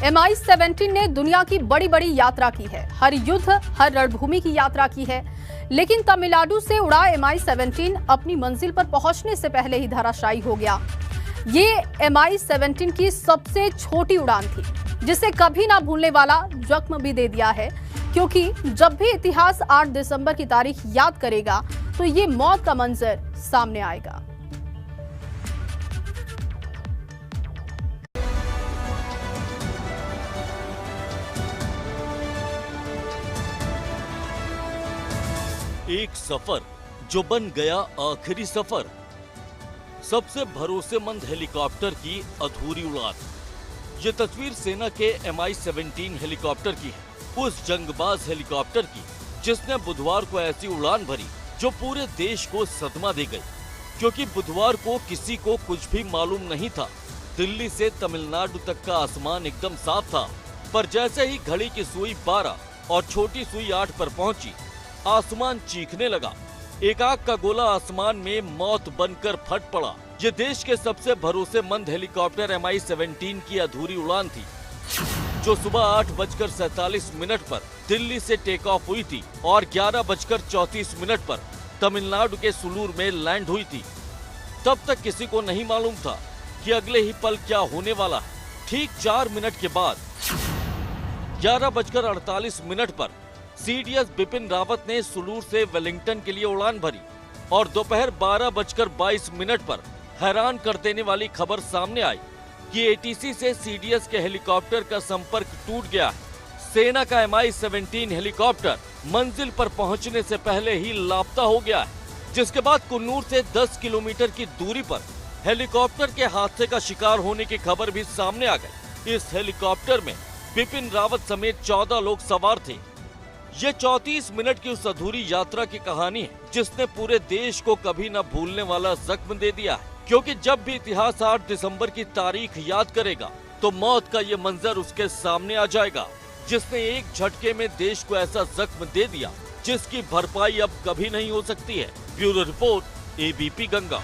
MI-17 ने दुनिया की बड़ी बड़ी यात्रा की है, हर युद्ध, हर रणभूमि की यात्रा की है, लेकिन तमिलनाडु से उड़ा MI-17 अपनी मंजिल पर पहुंचने से पहले ही धराशायी हो गया। ये MI-17 की सबसे छोटी उड़ान थी, जिसे कभी ना भूलने वाला जख्म भी दे दिया है, क्योंकि जब भी इतिहास 8 दिसंबर की तारीख याद करेगा तो ये मौत का मंजर सामने आएगा। एक सफर जो बन गया आखिरी सफर। सबसे भरोसेमंद हेलीकॉप्टर की अधूरी उड़ान। ये तस्वीर सेना के MI-17 हेलीकॉप्टर की है, उस जंगबाज हेलीकॉप्टर की जिसने बुधवार को ऐसी उड़ान भरी जो पूरे देश को सदमा दे गई, क्योंकि बुधवार को किसी को कुछ भी मालूम नहीं था। दिल्ली से तमिलनाडु तक का आसमान एकदम साफ था, पर जैसे ही घड़ी की सुई 12 और छोटी सुई 8 पर पहुंची, आसमान चीखने लगा। एक आग का गोला आसमान में मौत बनकर फट पड़ा। ये देश के सबसे भरोसेमंद हेलीकॉप्टर MI-17 की अधूरी उड़ान थी, जो सुबह 8:47 पर दिल्ली से टेक ऑफ हुई थी और 11:34 पर तमिलनाडु के सुलूर में लैंड हुई थी। तब तक किसी को नहीं मालूम था कि अगले ही पल क्या होने वाला है। ठीक 4 मिनट के बाद 11:48 पर CDS बिपिन रावत ने सुलूर से वेलिंगटन के लिए उड़ान भरी और दोपहर 12:22 पर हैरान कर देने वाली खबर सामने आई कि ATC से CDS के हेलीकॉप्टर का संपर्क टूट गया है। सेना का MI-17 हेलीकॉप्टर मंजिल पर पहुंचने से पहले ही लापता हो गया है, जिसके बाद कुन्नूर से 10 किलोमीटर की दूरी पर हेलीकॉप्टर के हादसे का शिकार होने की खबर भी सामने आ गई। इस हेलीकॉप्टर में बिपिन रावत समेत 14 लोग सवार थे। ये 34 मिनट की उस अधूरी यात्रा की कहानी है, जिसने पूरे देश को कभी न भूलने वाला जख्म दे दिया है, क्योंकि जब भी इतिहास 8 दिसंबर की तारीख याद करेगा तो मौत का ये मंजर उसके सामने आ जाएगा, जिसने एक झटके में देश को ऐसा जख्म दे दिया जिसकी भरपाई अब कभी नहीं हो सकती है। Bureau report, ABP Ganga.